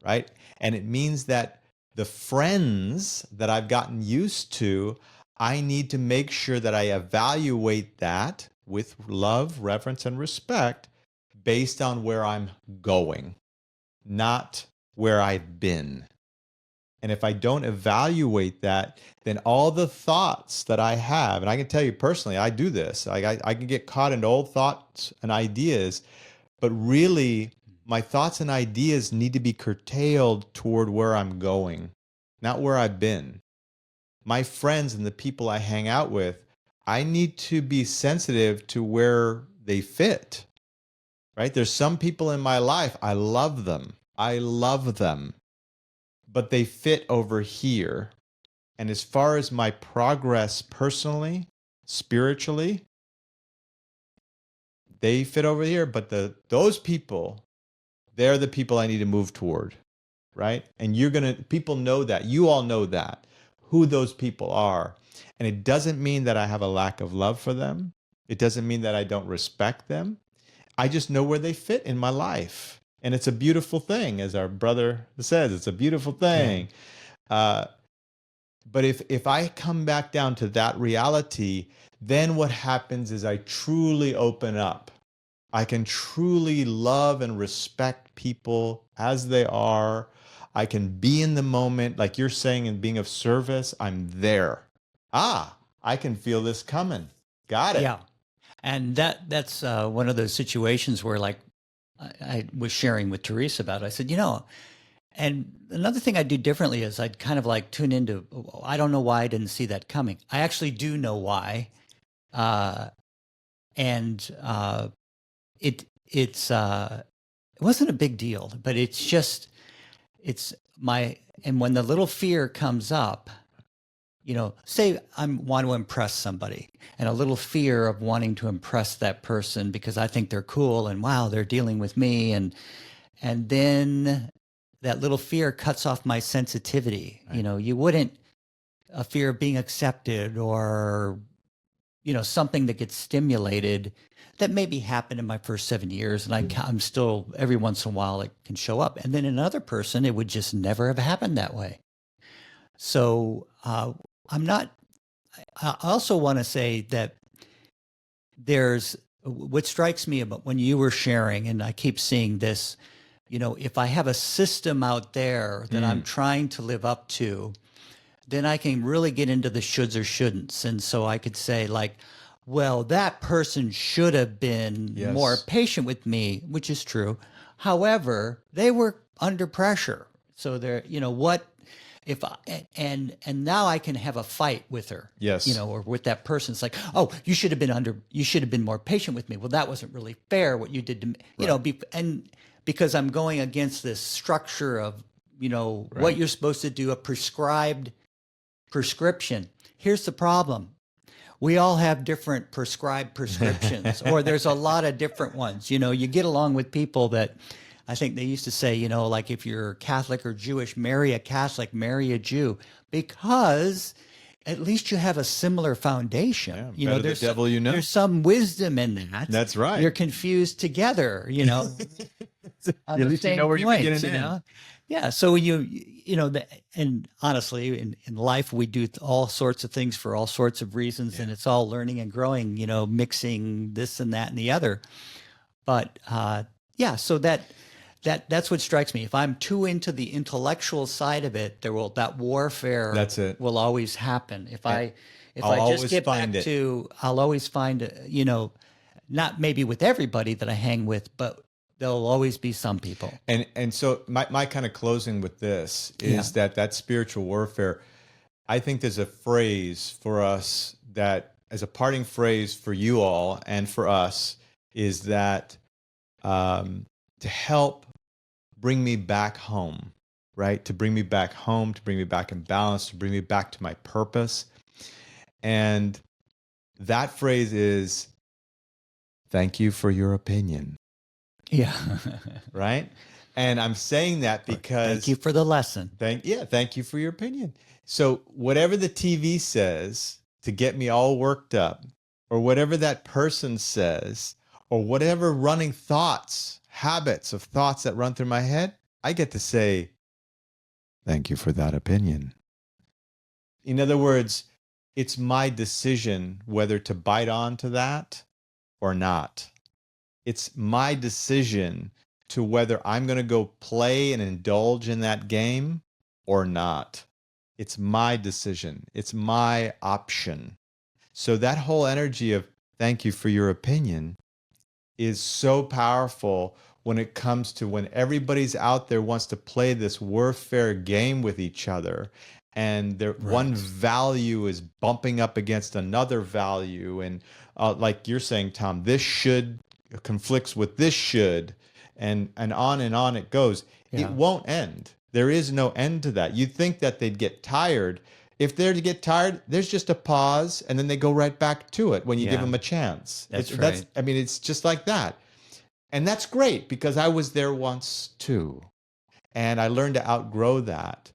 right? And it means that the friends that I've gotten used to, I need to make sure that I evaluate that with love, reverence, and respect based on where I'm going, not where I've been. And if I don't evaluate that, then all the thoughts that I have, and I can tell you personally, I do this. I can get caught in old thoughts and ideas, but really my thoughts and ideas need to be curtailed toward where I'm going, not where I've been. My friends and the people I hang out with, I need to be sensitive to where they fit, right? There's some people in my life, I love them, but they fit over here. And as far as my progress personally, spiritually, they fit over here, but those people, they're the people I need to move toward, right? And people know that, you all know that, who those people are. And it doesn't mean that I have a lack of love for them. It doesn't mean that I don't respect them. I just know where they fit in my life. And it's a beautiful thing, as our brother says, it's a beautiful thing. But if I come back down to that reality, then what happens is I truly open up. I can truly love and respect people as they are. I can be in the moment, like you're saying, and being of service. I'm there. I can feel this coming. Got it. Yeah. And that's one of those situations where, like, I was sharing with Teresa about it. I said, and another thing I'd do differently is I'd kind of like tune into, I don't know why I didn't see that coming. I actually do know why. It wasn't a big deal, but and when the little fear comes up, say I want to impress somebody, and a little fear of wanting to impress that person because I think they're cool and wow, they're dealing with me. And then that little fear cuts off my sensitivity. Right. You wouldn't, a fear of being accepted or, something that gets stimulated that maybe happened in my first 7 years. And I'm still, every once in a while, it can show up. And then another person, it would just never have happened that way. So I also want to say that what strikes me about when you were sharing, and I keep seeing this, if I have a system out there that I'm trying to live up to, then I can really get into the shoulds or shouldn'ts. And so I could say, like, well, that person should have been more patient with me, which is true. However, they were under pressure. So there, what if I, and now I can have a fight with her, Yes. or with that person. It's like, oh, you should have been more patient with me. Well, that wasn't really fair what you did to me, and because I'm going against this structure of, what you're supposed to do, a prescribed prescription. Here's the problem. We all have different prescribed prescriptions, or there's a lot of different ones. You get along with people that, I think they used to say, like if you're Catholic or Jewish, marry a Catholic, marry a Jew, because at least you have a similar foundation. Yeah, better the devil you know. There's some wisdom in that. That's right. You're confused together, on At the least you same know where you're point, beginning and end. Yeah. So and honestly, in life, we do all sorts of things for all sorts of reasons, and it's all learning and growing, mixing this and that and the other. But so that's what strikes me. If I'm too into the intellectual side of it, that warfare That's it. will always happen. If I I'll just always get find back it. to, I'll always find, not maybe with everybody that I hang with, but there'll always be some people. And so my kind of closing with this is that spiritual warfare, I think there's a phrase for us that, as a parting phrase for you all and for us, is that to help bring me back home, right? To bring me back home, to bring me back in balance, to bring me back to my purpose. And that phrase is, thank you for your opinion. Yeah. Right? And I'm saying that because thank you for the lesson. Thank you for your opinion. So whatever the TV says to get me all worked up, or whatever that person says, or whatever running thoughts, habits of thoughts that run through my head, I get to say, thank you for that opinion. In other words, it's my decision whether to bite onto that or not. It's my decision to whether I'm going to go play and indulge in that game or not. It's my decision. It's my option. So that whole energy of thank you for your opinion is so powerful when it comes to when everybody's out there wants to play this warfare game with each other, and one value is bumping up against another value. And like you're saying, Tom, this should conflicts with this should, and on it goes. It won't end. There is no end to that. You'd think that they'd get tired. If they're to get tired, there's just a pause, and then they go right back to it when you give them a chance. That's right. It's just like that. And that's great, because I was there once too. And I learned to outgrow that.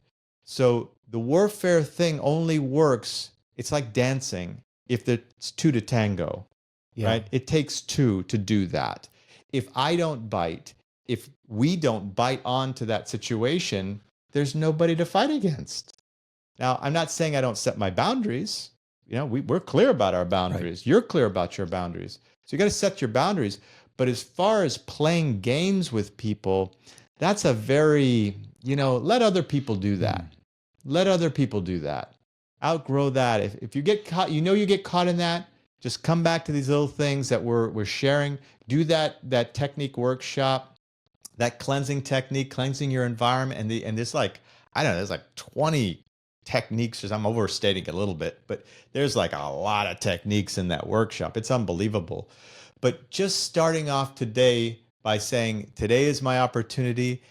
So the warfare thing only works, it's like dancing, if it's two to tango. Right? It takes two to do that. If I don't bite, if we don't bite onto that situation, there's nobody to fight against. Now, I'm not saying I don't set my boundaries. We're clear about our boundaries. Right. You're clear about your boundaries. So you got to set your boundaries. But as far as playing games with people, that's a very, let other people do that. Let other people do that. Outgrow that. If you get caught, you get caught in that, just come back to these little things that we're sharing. Do that technique workshop, that cleansing technique, cleansing your environment. And there's there's like 20 techniques. I'm overstating it a little bit, but there's like a lot of techniques in that workshop. It's unbelievable. But just starting off today by saying, today is my opportunity,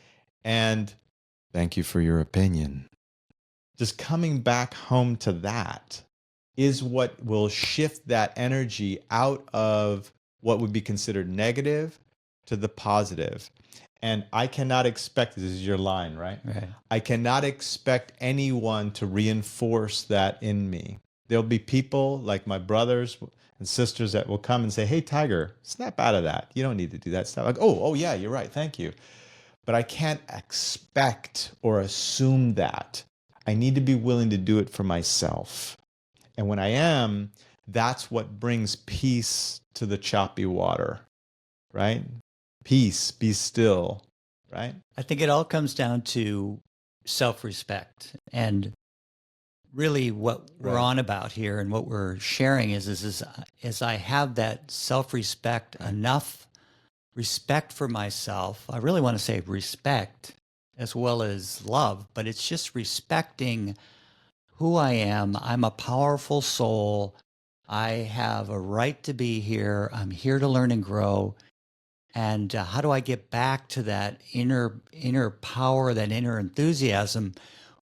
and thank you for your opinion. Just coming back home to that is what will shift that energy out of what would be considered negative to the positive. And I cannot expect, this is your line, right? I cannot expect anyone to reinforce that in me. There'll be people like my brothers and sisters that will come and say, hey, Tiger, snap out of that. You don't need to do that stuff. Like, oh yeah, you're right. Thank you. But I can't expect or assume that. I need to be willing to do it for myself. And when I am, that's what brings peace to the choppy water, right? Peace, be still, right? I think it all comes down to self-respect. And really what we're on about here and what we're sharing is I have that self-respect, enough respect for myself. I really want to say respect as well as love, but it's just respecting who I am. I'm a powerful soul. I have a right to be here. I'm here to learn and grow. And how do I get back to that inner power, that inner enthusiasm?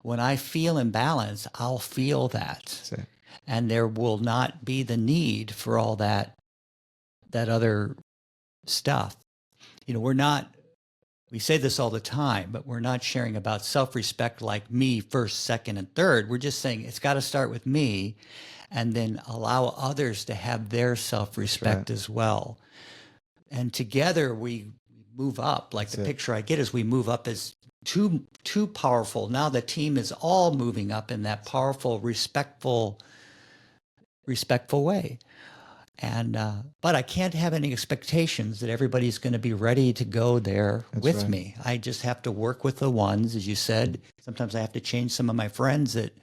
When I feel imbalance, I'll feel that. And there will not be the need for all that other stuff. You know, we say this all the time, but we're not sharing about self-respect like me first, second, and third. We're just saying it's got to start with me, and then allow others to have their self-respect as well. And together we move up. Like the picture I get is we move up as two powerful. Now the team is all moving up in that powerful, respectful way. And but I can't have any expectations that everybody's going to be ready to go there with me. I just have to work with the ones, as you said. Sometimes I have to change some of my friends that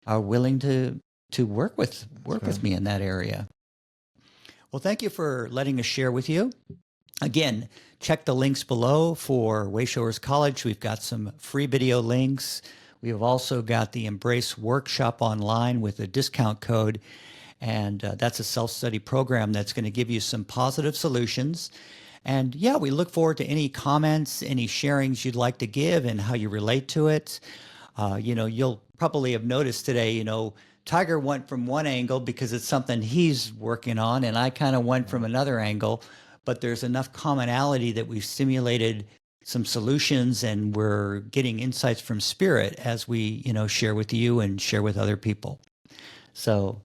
are willing to work with me in that area. Well, thank you for letting us share with you. Again, check the links below for Wayshowers College. We've got some free video links. We have also got the Embrace Workshop online with a discount code. And that's a self-study program that's going to give you some positive solutions. And yeah, we look forward to any comments, any sharings you'd like to give and how you relate to it. You know, you'll probably have noticed today, you know, Tiger went from one angle because it's something he's working on, and I kind of went from another angle, but there's enough commonality that we've simulated some solutions, and we're getting insights from spirit as we, you know, share with you and share with other people. So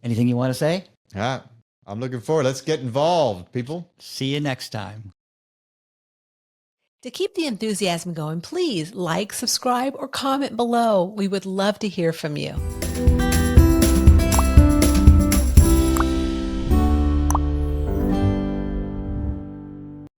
anything you want to say? Yeah, I'm looking forward. Let's get involved, people. See you next time. To keep the enthusiasm going, please like, subscribe, or comment below. We would love to hear from you.